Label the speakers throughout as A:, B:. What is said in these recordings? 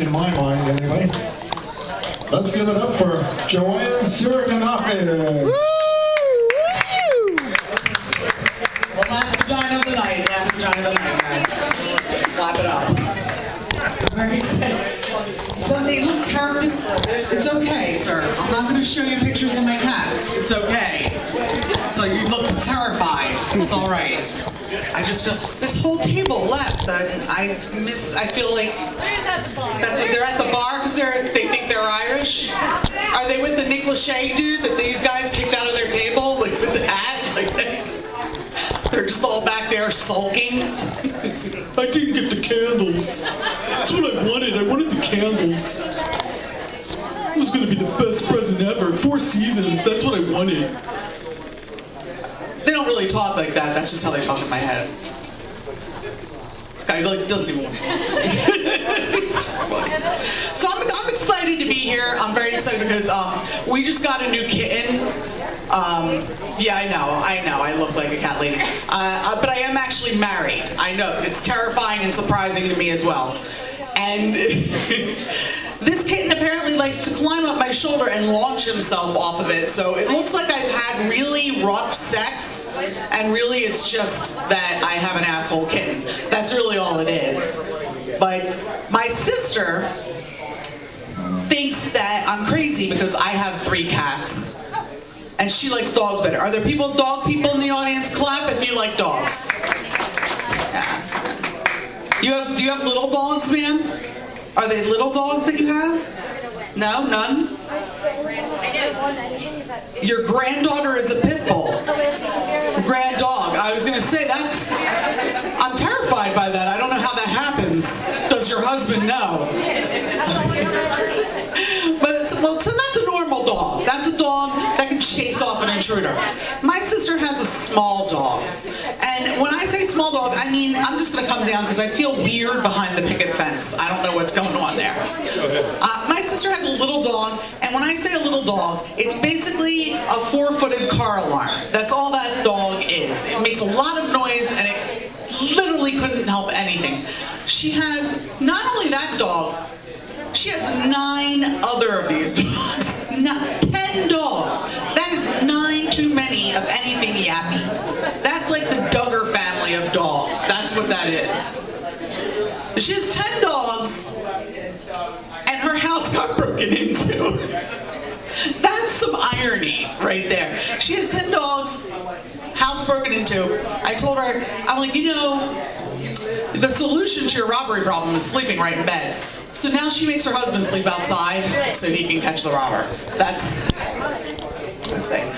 A: in my mind anyway. Let's give it up for Joanne Siriganakis.
B: Well, last vagina of the night, guys. Clap it up. Very excited. So they look terrible. It's okay, sir. I'm not going to show you pictures of my cats. It's okay. So you look terrified. It's all right. I just feel this whole table left. I feel like they're at the bar because they think they're Irish. Are they with the Nick Lachey dude that these guys kicked out of their table, like with the hat? Like they're just all back there sulking. I didn't get the candles. That's what I wanted. I wanted the candles. It was going to be the best present ever. 4 seasons. That's what I wanted. They don't really talk like that. That's just how they talk in my head. This guy doesn't even want So I'm excited to be here. I'm very excited because we just got a new kitten. Yeah, I know. I look like a cat lady. But I am actually married. I know. It's terrifying and surprising to me as well. And this kitten apparently likes to climb up my shoulder and launch himself off of it. So it looks like I've had really rough sex, and really it's just that I have an asshole kitten. That's really all it is. But my sister thinks that I'm crazy because I have 3 cats. And she likes dogs better. Are there dog people in the audience? Clap if you like dogs. Yeah. Do you have little dogs, ma'am? Are they little dogs that you have? No, none? Your granddaughter is a pit bull. Grand dog. I was going to say I'm terrified by that. I don't know how that happens. Does your husband know? But so that's a normal dog. That's a dog that can chase off an intruder. My sister has a small dog. And when I say small dog, I mean, I'm just going to come down because I feel weird behind the picket fence. I don't know what's going on there. My sister has a little dog, and when I say a little dog, it's basically a 4-footed car alarm. That's all that dog is. It makes a lot of noise, and it literally couldn't help anything. She has, not only that dog, she has 9 other of these dogs. 10 dogs. That is 9 too many of anything yappy. That's like the Duggar family of dogs. That's what that is. She has 10 dogs, and her house got broken into. That's some irony right there. She has 10 dogs, house broken into. I told her, I'm like, the solution to your robbery problem is sleeping right in bed. So now she makes her husband sleep outside so he can catch the robber. That's the thing.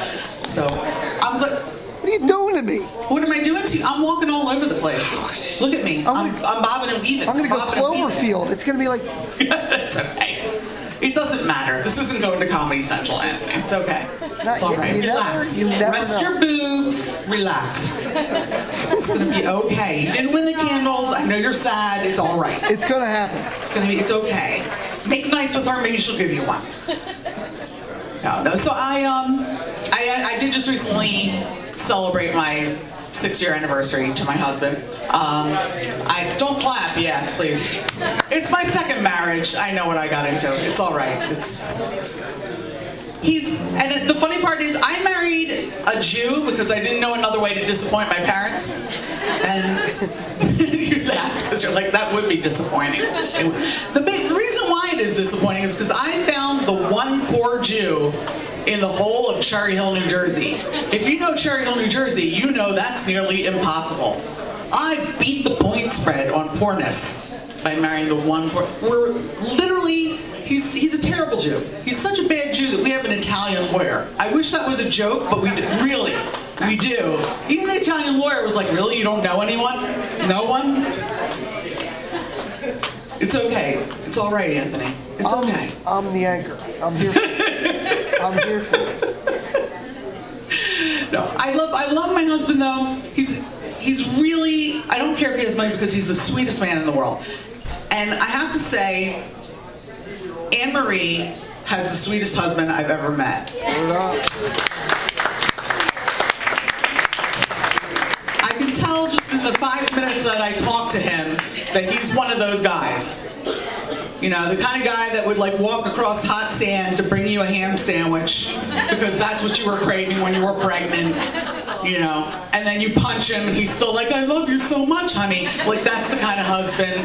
B: So,
C: what are you doing to me?
B: What am I doing to you? I'm walking all over the place. Look at me. I'm bobbing and weaving.
C: I'm going to go Cloverfield. It's going to be like...
B: That's okay. It doesn't matter. This isn't going to Comedy Central, Anthony. It's okay. It's all right. Relax. Rest your boobs. Relax. It's going to be okay. You didn't win the candles. I know you're sad. It's all right.
C: It's going to happen.
B: It's okay. Make nice with her. Maybe she'll give you one. No. So I did just recently celebrate my 6-year anniversary to my husband. I don't clap, yeah, please. It's my 2nd marriage. I know what I got into. It's all right. And the funny part is, I married a Jew because I didn't know another way to disappoint my parents. And you laughed because you're like, that would be disappointing. The reason why it is disappointing is because I found the one poor Jew in the whole of Cherry Hill, New Jersey. If you know Cherry Hill, New Jersey, you know that's nearly impossible. I beat the point spread on poorness by marrying the one poor. We're literally, he's a terrible Jew. He's such a bad Jew that we have an Italian lawyer. I wish that was a joke, but we do. Even the Italian lawyer was like, really, you don't know anyone? No one? It's okay. It's all right, Anthony. It's okay.
C: I'm the anchor. I'm here for it. I'm here for it.
B: No, I love my husband though. He's really, I don't care if he has money because he's the sweetest man in the world. And I have to say, Anne-Marie has the sweetest husband I've ever met. I can tell just in the 5 minutes that I talked to him that he's one of those guys. You know, the kind of guy that would like walk across hot sand to bring you a ham sandwich because that's what you were craving when you were pregnant, you know, and then you punch him and he's still like, I love you so much, honey. Like, that's the kind of husband.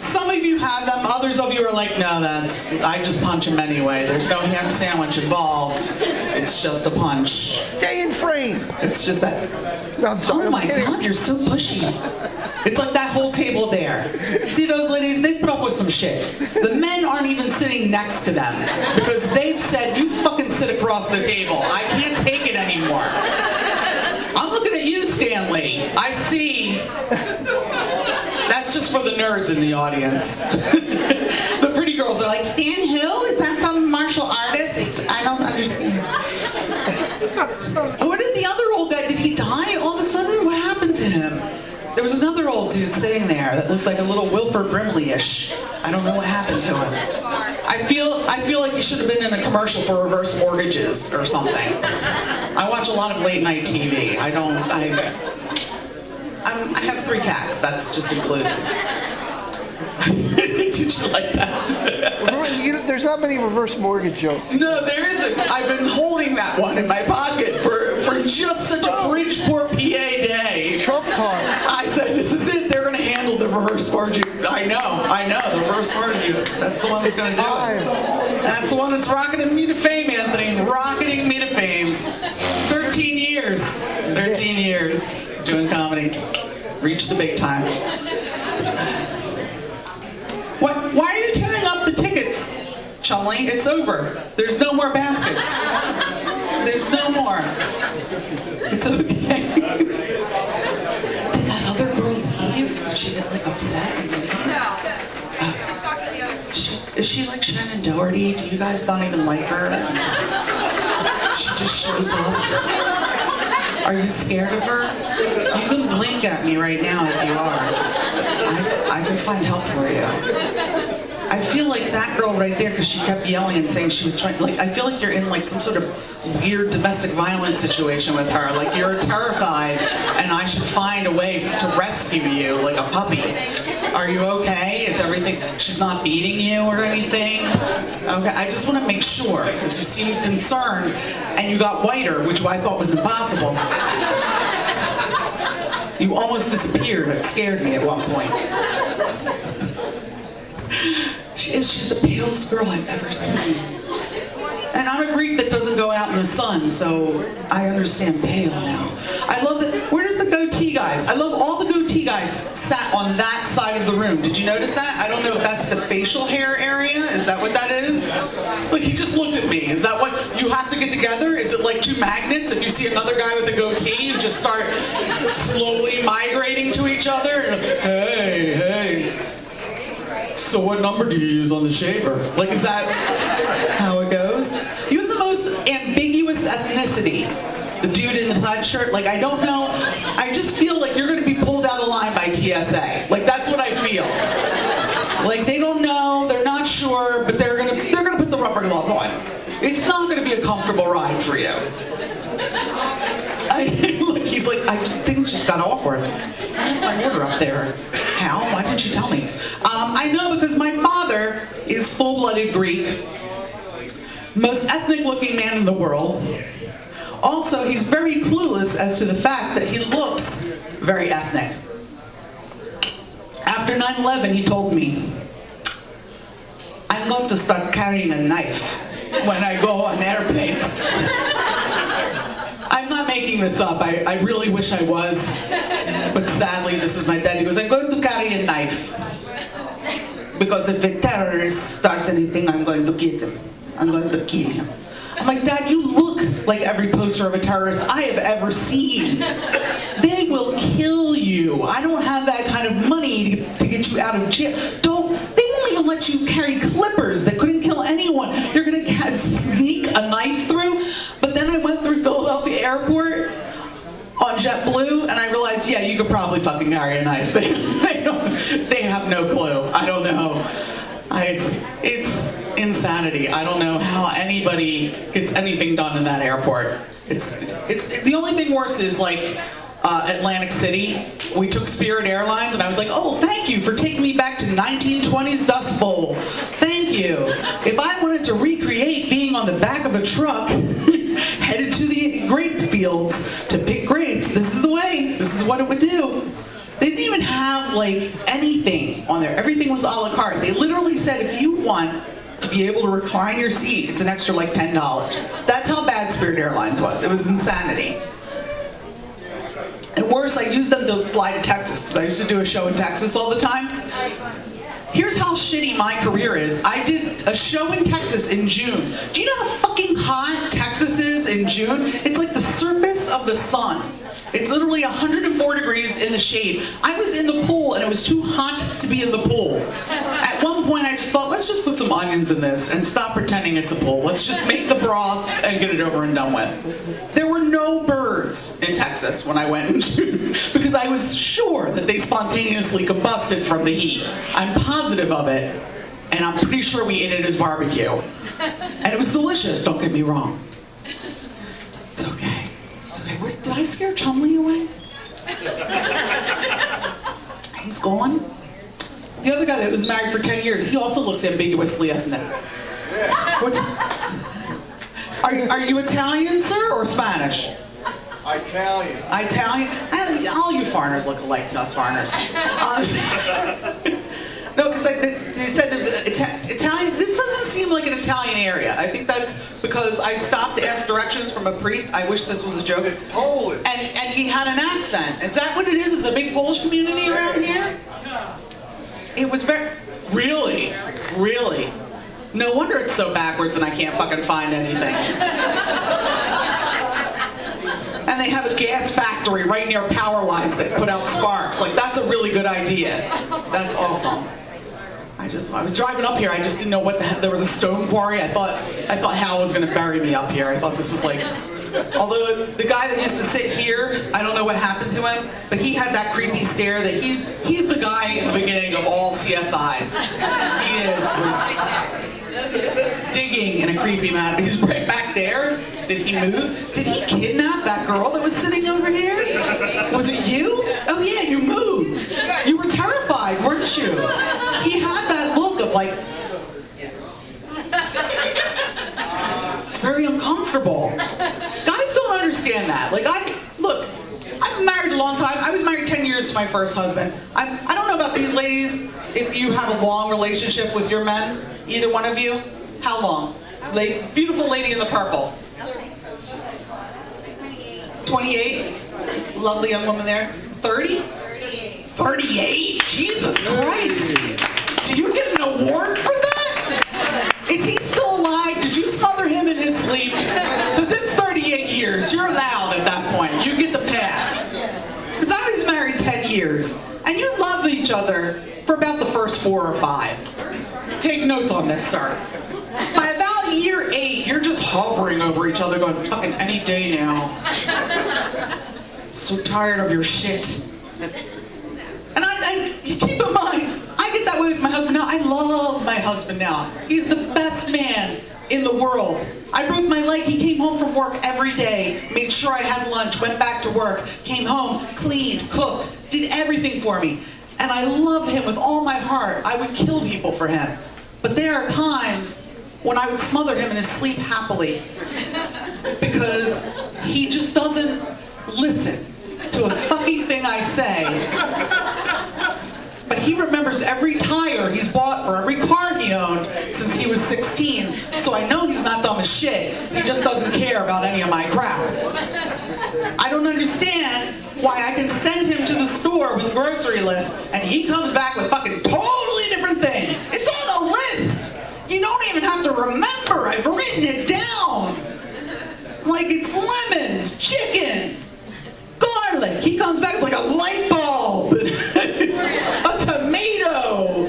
B: Some of you have them, others of you are like, no, I just punch him anyway. There's no ham sandwich involved. It's just a punch.
C: Stay in frame.
B: It's just that.
C: No, I'm sorry.
B: Oh my God, you're so pushy. It's like that whole table there. See those ladies? They put up with some shit. The men aren't even sitting next to them because they've said, you fucking sit across the table. I can't take it anymore. I'm looking at you, Stanley. I see. That's just for the nerds in the audience. The pretty girls are like, Stan Hill? Is that some martial artist? I don't understand. What did the other old guy, did he die all of a sudden? What happened to him? There was another old dude sitting there that looked like a little Wilford Brimley-ish. I don't know what happened to him. I feel like he should have been in a commercial for reverse mortgages or something. I watch a lot of late night TV. I have 3 cats. That's just included. Did you like that?
C: There's not many reverse mortgage jokes.
B: No, there isn't. I've been holding that one in my pocket for just such a Bridgeport, PA day.
C: Trump card.
B: I said, this is it. They're going to handle the reverse mortgage. I know. The reverse mortgage. That's the one that's going to do it. That's the one that's rocketing me to fame, Anthony. Rocketing me to fame. 13 years. 13 years doing comedy. Reached the big time. Why are you tearing up the tickets, Chumley? It's over. There's no more baskets. There's no more. It's okay. Did that other girl leave? Did she get like upset and leave?
D: No. She's talking to the other.
B: Is she like Shannon Doherty? Do you guys not even like her? She just shows up. Are you scared of her? You can blink at me right now if you are. I can find help for you. I feel like that girl right there, because she kept yelling and saying she was trying, like, I feel like you're in like some sort of weird domestic violence situation with her. Like, you're terrified and I should find a way to rescue you like a puppy. Are you okay? Is everything, she's not beating you or anything? Okay, I just want to make sure, because you seem concerned and you got whiter, which I thought was impossible. You almost disappeared. It scared me at one point. She's the palest girl I've ever seen. And I'm a Greek that doesn't go out in the sun, so I understand pale now. I love that. Where's the goatee guys? I love all the goatee guys sat on that side of the room. Did you notice that? I don't know if that's the facial hair area. Is that what that is? Like, he just looked at me. Is that what you have to get together? Is it like 2 magnets? If you see another guy with a goatee, you just start slowly migrating to each other? And, hey. So what number do you use on the shaver? Like, is that how it goes? You have the most ambiguous ethnicity. The dude in the plaid shirt, like, I don't know. I just feel like you're going to be pulled out of line by TSA. Like, that's what I feel. Like, they don't know, they're not sure, but they're gonna put the rubber glove on. It's not going to be a comfortable ride for you. Look, he's like, things just got awkward. Where's my order up there? Hal, why didn't you tell me? I know, because my father is full-blooded Greek, most ethnic-looking man in the world. Also, he's very clueless as to the fact that he looks very ethnic. After 9/11, he told me, I'm going to start carrying a knife when I go on airplanes. I'm not making this up. I really wish I was. But sadly, this is my dad. He goes, I'm going to carry a knife. Because if a terrorist starts anything, I'm going to get him. I'm going to kill him. I'm like, Dad, you look like every poster of a terrorist I have ever seen. They will kill you. I don't have that kind of money to get you out of jail. They won't even let you carry clippers that couldn't kill anyone. You're going to sneak a knife through? But then I went through Philadelphia Airport on JetBlue, and I realized, yeah, you could probably fucking carry a knife. They have no clue. I don't know. It's insanity. I don't know how anybody gets anything done in that airport. It's the only thing worse is like Atlantic City. We took Spirit Airlines, and I was like, oh, thank you for taking me back to 1920s Dust Bowl. Thank you. If I wanted to recreate being on the back of a truck headed to the grape fields to pick grapes, this is the way. This is what it would do. They didn't even have like anything on there. Everything was a la carte. They literally said, if you want to be able to recline your seat, it's an extra like $10. That's how bad Spirit Airlines was. It was insanity. And worse, I used them to fly to Texas, because I used to do a show in Texas all the time. Here's how shitty my career is. I did a show in Texas in June. Do you know how fucking hot Texas is in June? It's like the surface of the sun. It's literally 104 degrees in the shade. I was in the pool and it was too hot to be in the pool. At one point I just thought, let's just put some onions in this and stop pretending it's a pool. Let's just make the broth and get it over and done with. There were no birds in Texas when I went in June because I was sure that they spontaneously combusted from the heat. I'm positive of it, and I'm pretty sure we ate it as barbecue. And it was delicious, don't get me wrong. It's okay. Did I scare Chumley away? He's gone. The other guy that was married for 10 years, he also looks ambiguously ethnic. What? Are you Italian, sir, or Spanish?
C: Italian.
B: Italian? All you foreigners look alike to us foreigners. No, because they said Italian. This doesn't seem like an Italian area. I think that's because I stopped to ask directions from a priest. I wish this was a joke.
C: It's Polish.
B: And he had an accent. Is that what it is? Is a big Polish community around here? It was really. No wonder it's so backwards and I can't fucking find anything. And they have a gas factory right near power lines that put out sparks. Like, that's a really good idea. That's awesome. I was driving up here, I just didn't know what the heck, there was a stone quarry. I thought Hal was gonna bury me up here. I thought this was like, although the guy that used to sit here, I don't know what happened to him, but he had that creepy stare that he's the guy in the beginning of all CSIs. He was digging in a creepy manner. He's right back there. Did he move? Did he kidnap that girl that was sitting over here? Was it you? Oh yeah, you moved. You were terrified, weren't you? He had that look of like, it's very uncomfortable. Guys don't understand that. Like, I've been married a long time. I was married 10 years to my first husband. I don't know about these ladies, if you have a long relationship with your men, either one of you. How long? Beautiful lady in the purple. 28? Lovely young woman there. 30? 38? Jesus Christ. Do you get an award for that? Is he still alive? Did you smother him in his sleep? Because it's 38 years. You're allowed at that point. You get the pass. Because I was married 10 years. And you love each other for about the first 4 or 5. Take notes on this, sir. By about year 8, you're just hovering over each other going, fucking any day now. So tired of your shit. And you keep in mind, I get that way with my husband now. I love my husband now. He's the best man in the world. I broke my leg. He came home from work every day, made sure I had lunch, went back to work, came home, cleaned, cooked, did everything for me. And I love him with all my heart. I would kill people for him. But there are times when I would smother him in his sleep happily because he just doesn't listen to a fucking thing I say. But he remembers every tire he's bought for every car he owned since he was 16, so I know he's not dumb as shit. He just doesn't care about any of my crap. I don't understand why I can send him to the store with a grocery list and he comes back with fucking totally different things. It's on a list! You don't even have to remember. I've written it down. Like it's lemons, chicken, garlic. He comes back, it's like a light bulb, a tomato,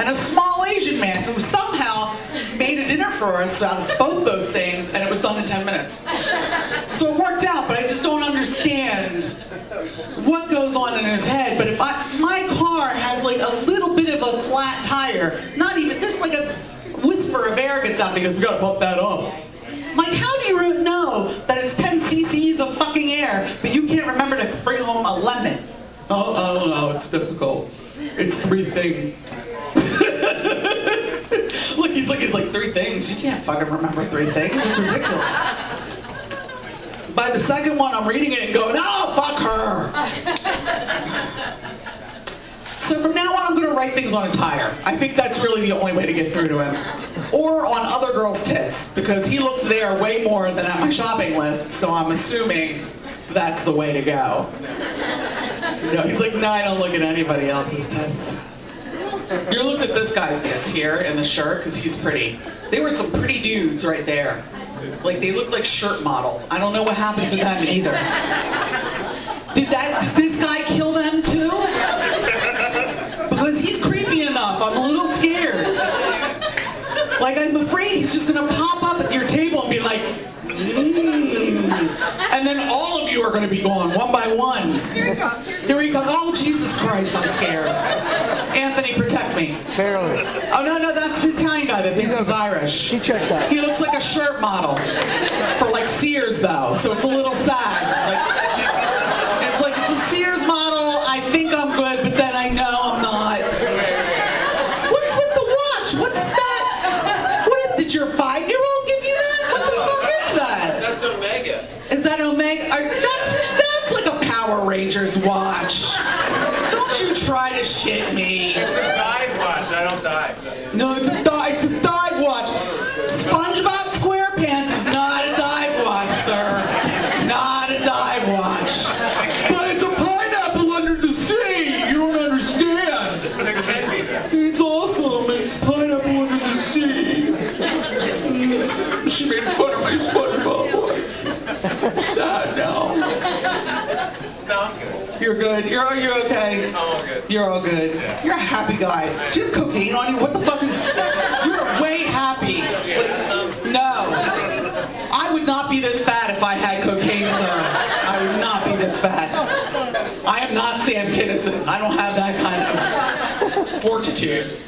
B: and a small Asian man who somehow made a dinner for us out of both those things, and it was done in 10 minutes. So it worked out, but I just don't understand what goes on in his head. But if my car has like a little bit of a flat tire, not even, just like a whisper of air gets out because we gotta pump that up. Like, how do you know that it's 10 cc's of fucking air, but you can't remember to bring home Oh, I don't know. It's difficult. It's 3 things. Look, he's like 3 things. You can't fucking remember 3 things. It's ridiculous. By the second one, I'm reading it and going, oh, fuck her. So from now on, I'm going to write things on a tire. I think that's really the only way to get through to him. Or on other girls' tits, because he looks there way more than at my shopping list, so I'm assuming that's the way to go. No, he's like, no, I don't look at anybody else's tits. You looked at this guy's tits here in the shirt, because he's pretty. They were some pretty dudes right there. Like, they looked like shirt models. I don't know what happened to them either. Did this guy kill them too? Because he's creepy enough. I'm a little scared. Like, I'm afraid he's just gonna pop up at your table and be like, and then all of you are gonna be gone, one by one.
D: Here he comes.
B: Here he comes. Oh, Jesus Christ, I'm scared. Anthony, protect me.
C: Barely.
B: Oh, no, that's the Italian guy that thinks he's Irish.
C: He checks out.
B: He looks like a shirt model. For like Sears, though, so it's a little sad. It's a Sears model. I think I'm good, but then I know I'm not. What's with the watch? What's that? Did your 5-year-old give you that? What the fuck is that?
E: That's Omega.
B: Is that Omega? That's like a Power Rangers watch. Don't you try to shit me.
E: It's a dive watch. I don't dive.
B: No, it's a dive watch. SpongeBob SquarePants is not a dive watch, sir. Not a dive watch. But it's a pineapple under the sea. You don't understand.
E: It can be that.
B: It's awesome. It's pineapple under the sea. She made fun of my SpongeBob voice. Sad now.
E: No, I'm good.
B: You're good. You're okay.
E: I'm all good.
B: You're all good.
E: Yeah.
B: You're a happy guy. Do you have cocaine on you? What the fuck is... You're way happy.
E: Do you have some?
B: No. I would not be this fat if I had cocaine, sir. I would not be this fat. I am not Sam Kinison. I don't have that kind of fortitude.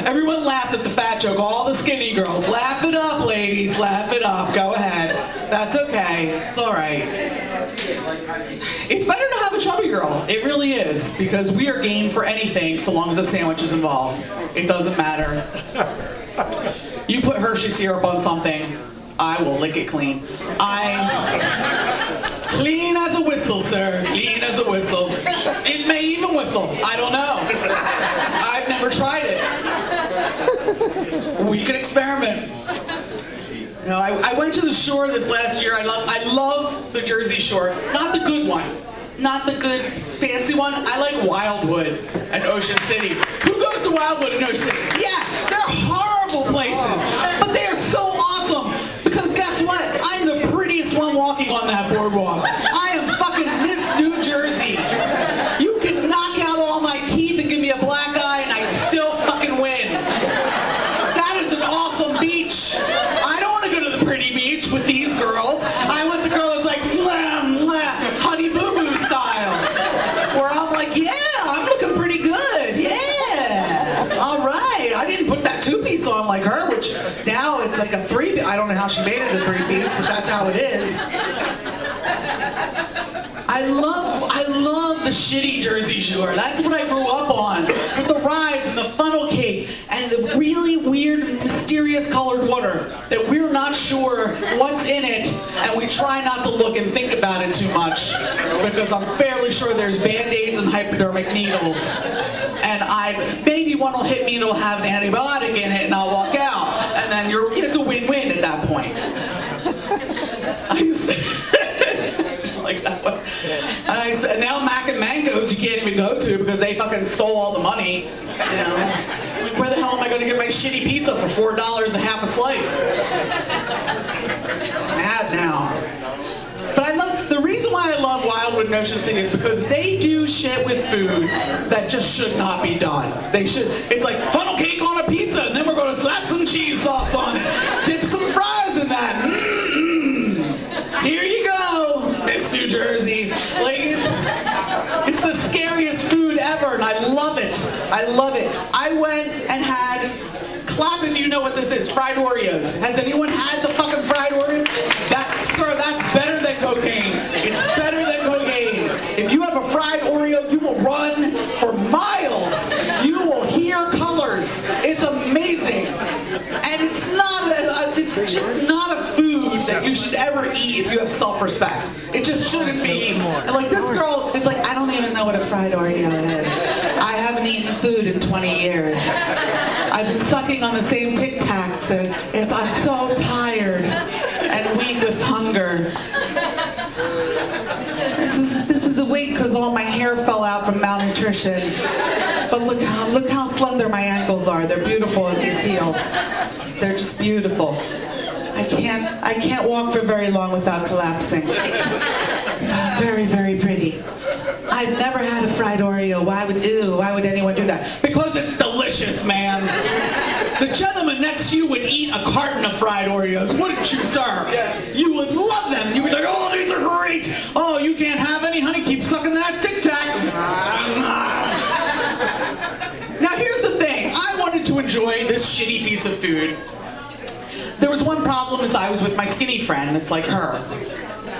B: Everyone laughed at the fat joke. All the skinny girls. Laugh it up, ladies. Laugh it up. Go ahead. That's okay. It's all right. It's better to have a chubby girl. It really is. Because we are game for anything so long as a sandwich is involved. It doesn't matter. You put Hershey syrup on something, I will lick it clean. Clean as a whistle, sir. Clean as a whistle. It may even whistle. I don't know. I've never tried it. We can experiment. No, I went to the shore this last year. I love the Jersey Shore. Not the good one. Not the good fancy one. I like Wildwood and Ocean City. Who goes to Wildwood and Ocean City? Yeah, they're horrible places. But they are so awesome. Because guess what? I'm the prettiest one walking on that boardwalk. I am fucking Miss New Jersey. You can knock out all my teeth and give me a black eye and I'd still fucking win. That is an awesome beach. I don't want to go to the pretty beach with these girls. I want the girl that's like, blah, blah, Honey Boo Boo style. Where I'm like, yeah, I'm looking pretty good. Yeah. All right. I didn't put that 2-piece on like her, which now it's like a 3-piece. I don't know how she made it a 3-piece, but that's how it is. I love the shitty Jersey Shore. That's what I grew up on. With the rides and the funnel cake and the really weird, mysterious colored water that we're not sure what's in it, and we try not to look and think about it too much because I'm fairly sure there's Band-Aids and hypodermic needles. And maybe one will hit me and it'll have an antibiotic in it and I'll walk out. And then it's a win-win at that point. Like that one. And now Mac and Mango's you can't even go to because they fucking stole all the money. You know? Like, where the hell am I going to get my shitty pizza for $4 a half a slice? Mad now. But the reason why I love Wildwood and Ocean City is because they do shit with food that just should not be done. It's like funnel cake on a pizza and then we're going to slap some cheese sauce on it. Dip some fries in that. Here you go, Miss New Jersey. Like it's the scariest food ever, and I love it. I love it. I went and had, clap if you know what this is, fried Oreos. Has anyone had the fucking fried Oreos? Sir, that's better than cocaine. It's run for miles. You will hear colors. It's amazing. And it's just not a food that you should ever eat if you have self-respect. It just shouldn't be. And like this girl is like, I don't even know what a fried Oreo is. I haven't eaten food in 20 years. I've been sucking on the same Tic Tacs, and I'm so tired and weak with hunger. This is the weight because all my hair fell out from malnutrition. But look how slender my ankles are. They're beautiful in these heels. They're just beautiful. I can't walk for very long without collapsing. Very, very pretty. I've never had a fried Oreo. Why would anyone do that? Because it's delicious, man. The gentleman next to you would eat a carton of fried Oreos, wouldn't you, sir? Yes. You would love them. You would be like, oh, these are great. Oh, you can't have any, honey. Keep sucking that Tic Tac. Now, here's the thing. I wanted to enjoy this shitty piece of food. There was one problem is I was with my skinny friend that's like her.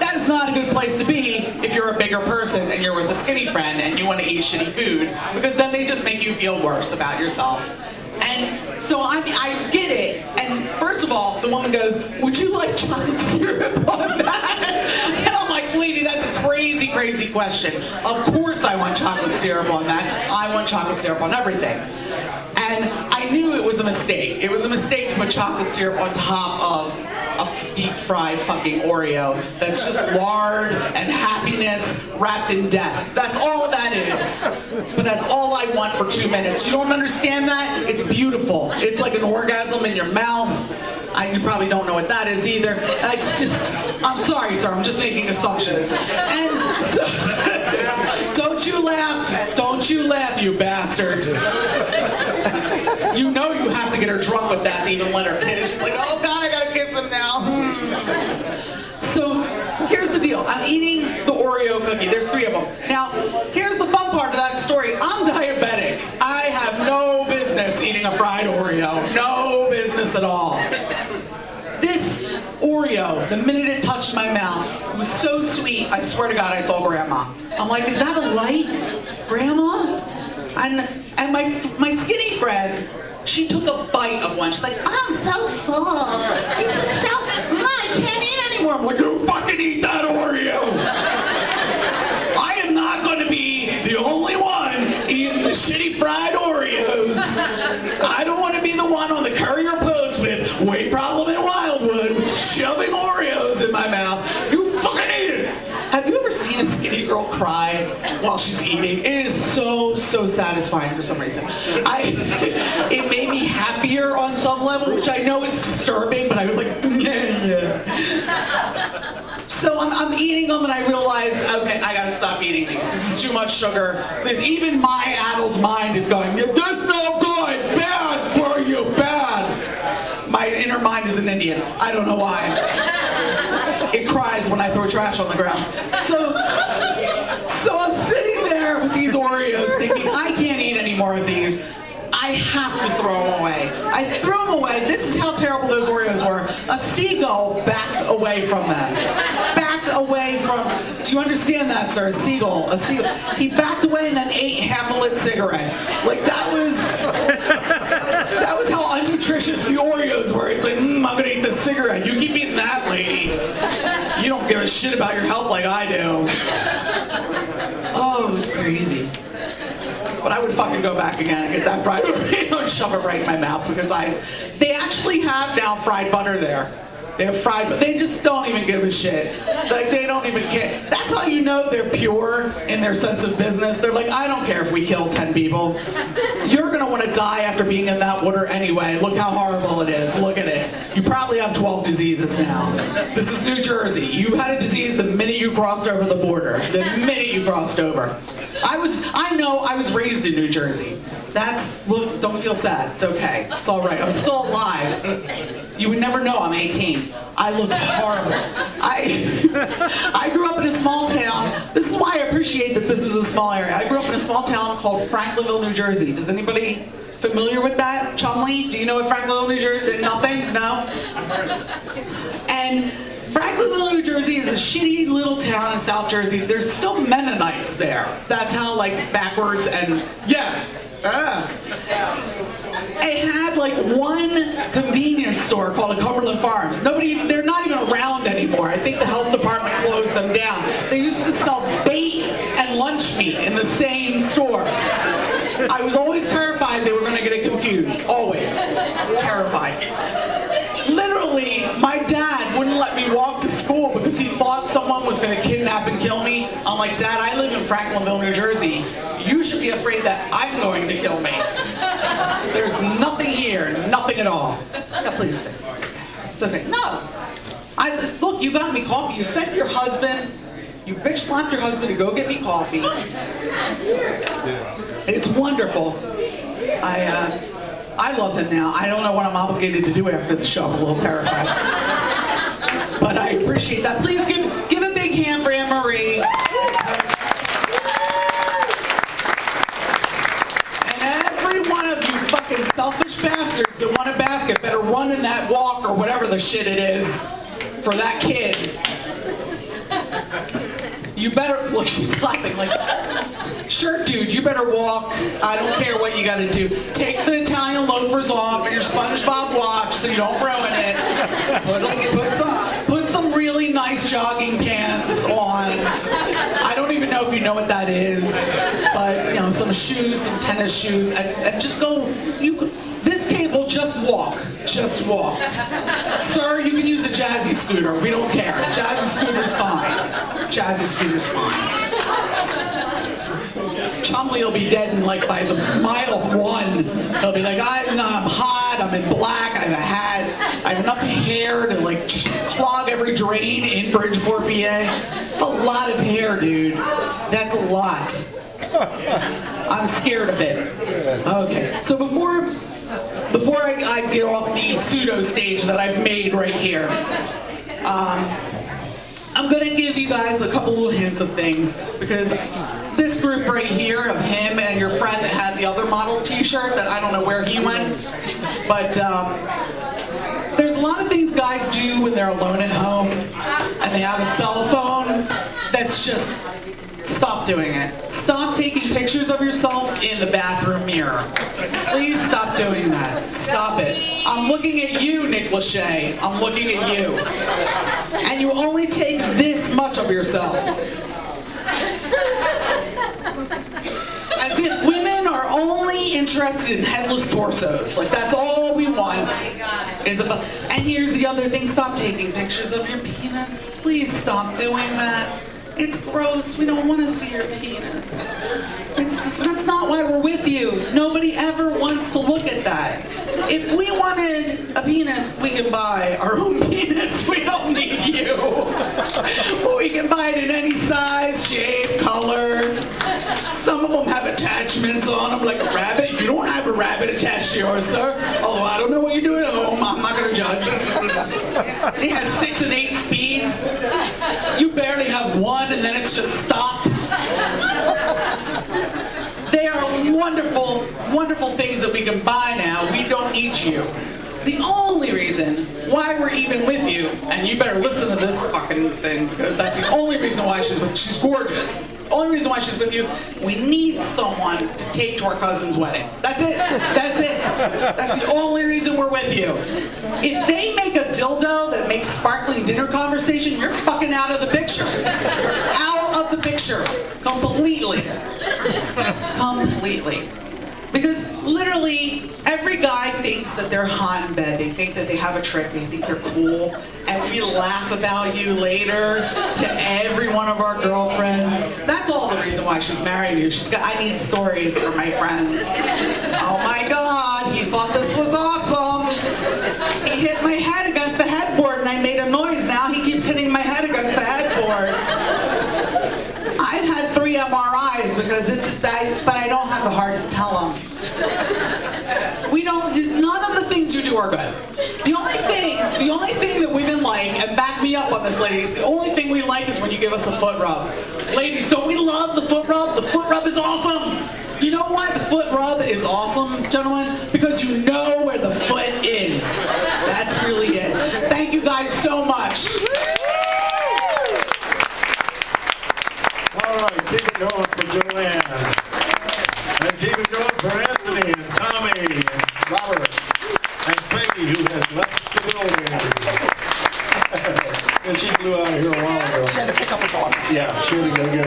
B: That is not a good place to be if you're a bigger person and you're with a skinny friend and you want to eat shitty food, because then they just make you feel worse about yourself. And so I get it. And first of all, the woman goes, would you like chocolate syrup on that? And I'm like, lady, that's a crazy, crazy question. Of course I want chocolate syrup on that. I want chocolate syrup on everything. And I knew it was a mistake. It was a mistake to put chocolate syrup on top of a deep-fried fucking Oreo that's just lard and happiness wrapped in death. That's all that is. But that's all I want for 2 minutes. You don't understand that? It's beautiful. It's like an orgasm in your mouth. You probably don't know what that is either. It's just, I'm sorry, sir, I'm just making assumptions. And so, don't you laugh, you bastard. You know you have to get her drunk with that to even let her kid. She's like, oh God, I gotta kiss him now. So, here's the deal. I'm eating the Oreo cookie. There's 3 of them. Now, here's the fun part of that story. I'm diabetic. I have no business eating a fried Oreo. No business at all. This Oreo, the minute it touched my mouth, it was so sweet, I swear to God I saw Grandma. I'm like, is that a light, Grandma? And my skinny friend, she took a bite of one. She's like, I'm so full. It's just so, I can't eat anymore. I'm like, you fucking eat that Oreo. I am not going to be the only one eating the shitty fried Oreos. I don't want to be the one on the Courier Post with weight problem in Wildwood with shoving Oreos in my mouth. You fucking eat it. Have you ever seen a skinny girl cry while she's eating? It is so, so satisfying for some reason. It made me happier on some level, which I know is disturbing, but I was like, yeah. So I'm eating them and I realize, okay, I gotta stop eating these. This is too much sugar. Even my addled mind is going, this is no good, bad for you, bad. My inner mind is an Indian. I don't know why. It cries when I throw trash on the ground. So I'm sitting there with these Oreos thinking, I can't eat any more of these. I have to throw them away. I threw them away. This is how terrible those Oreos were. A seagull backed away from them. Backed away from, do you understand that, sir? A seagull. He backed away and then ate half a lit cigarette. Like that was how unnutritious the Oreos were. He's like, I'm gonna eat this cigarette. You keep eating that, lady. You don't give a shit about your health like I do. Oh, it was crazy. But I would fucking go back again and get that fried Oreo and shove it right in my mouth because they actually have now fried butter there. They have fried, but they just don't even give a shit. Like, they don't even care. That's how you know they're pure in their sense of business. They're like, I don't care if we kill 10 people. You're gonna want to die after being in that water anyway. Look how horrible it is. Look at it. You probably have 12 diseases now. This is New Jersey. You had a disease the minute you crossed over the border. The minute you crossed over. I was raised in New Jersey. Look, don't feel sad. It's okay. It's all right. I'm still alive. You would never know I'm 18. I look horrible. I grew up in a small town. This is why I appreciate that this is a small area. I grew up in a small town called Franklinville, New Jersey. Does anybody familiar with that? Chumley? Do you know what Franklinville, New Jersey is? Nothing? No? And Franklinville, New Jersey is a shitty little town in South Jersey. There's still Mennonites there. That's how, like, backwards and, yeah. It had like one convenience store called a Cumberland Farms. They're not even around anymore. I think the health department closed them down. They used to sell bait and lunch meat in the same store. I was always terrified they were going to get it confused. Always. Terrified. Literally, my dad wouldn't let me walk to school because he thought someone was going to kidnap and kill me. I'm like, Dad, I live in Franklinville, New Jersey. You should be afraid that I'm going to kill me. There's nothing here, nothing at all. Yeah, please sit. It's okay. No. Look, you got me coffee. You sent your husband, you bitch slapped your husband to go get me coffee. It's wonderful. I love him now. I don't know what I'm obligated to do after the show. I'm a little terrified. But I appreciate that. Please give a big hand for Anne-Marie. And every one of you fucking selfish bastards that want a basket better run in that walk or whatever the shit it is for that kid. You better, look, she's clapping like, sure, dude, you better walk. I don't care what you gotta do. Take the Italian loafers off and your SpongeBob watch so you don't ruin it. Put some really nice jogging pants on. I don't even know if you know what that is, but, you know, some shoes, some tennis shoes, and just go, this table, just walk. Just walk. Sir, you can use a Jazzy scooter. We don't care. Jazzy scooter's fine. Jazzy scooter's fine. Chumley will be dead in like by the mile one. He'll be like, I'm hot, I'm in black, I have a hat, I have enough hair to like clog every drain in Bridgeport, PA. It's a lot of hair, dude. That's a lot. I'm scared of it. Okay, so before I get off the pseudo stage that I've made right here, I'm going to give you guys a couple little hints of things, because this group right here of him and your friend that had the other model t-shirt that I don't know where he went, but there's a lot of things guys do when they're alone at home and they have a cell phone that's just, stop doing it. Stop taking pictures of yourself in the bathroom mirror. Please stop doing that. Stop it. I'm looking at you, Nick Lachey. I'm looking at you. And you only take this much of yourself. As if women are only interested in headless torsos. Like, that's all we want. And here's the other thing. Stop taking pictures of your penis. Please stop doing that. It's gross. We don't want to see your penis. That's not why we're with you. Nobody ever wants to look at that. If we wanted a penis, we can buy our own penis. We don't need you. We can buy it in any size, shape, color. Some of them have attachments on them, like a rabbit. You don't have a rabbit attached to yours, sir. Although I don't know what you're doing at home. I'm not going to judge. It has 6 and 8 speeds. You barely have one, and then it's just stop. They are wonderful, wonderful things that we can buy now. We don't need you. The only reason why we're even with you, and you better listen to this fucking thing, because that's the only reason why she's gorgeous. The only reason why she's with you, we need someone to take to our cousin's wedding. That's it. That's it. That's the only reason we're with you. If they make a dildo that makes sparkling dinner conversation, you're fucking out of the picture. You're out of the picture. Completely. Completely. Because literally, every guy thinks that they're hot in bed. They think that they have a trick. They think they're cool. And we laugh about you later to every one of our girlfriends. That's all the reason why she's married you. She's got, I need stories for my friend. Oh my God, he thought this was awesome. He hit my head against the headboard and I made a noise. Now he keeps hitting my head against the headboard. I've had 3 MRIs because but I don't have the heart to tell them. None of the things you do are good. The only thing that women like, and back me up on this, ladies, the only thing we like is when you give us a foot rub. Ladies, don't we love the foot rub? The foot rub is awesome. You know why the foot rub is awesome, gentlemen? Because you know where the foot is. That's really it. Thank you guys so much.
A: right, keep it going for Joanne. And keep it going for Anthony and Tommy and Robert and Peggy, who has left the building. And she flew out of here a while ago.
C: She had to pick up her daughter.
A: Yeah, she had to go get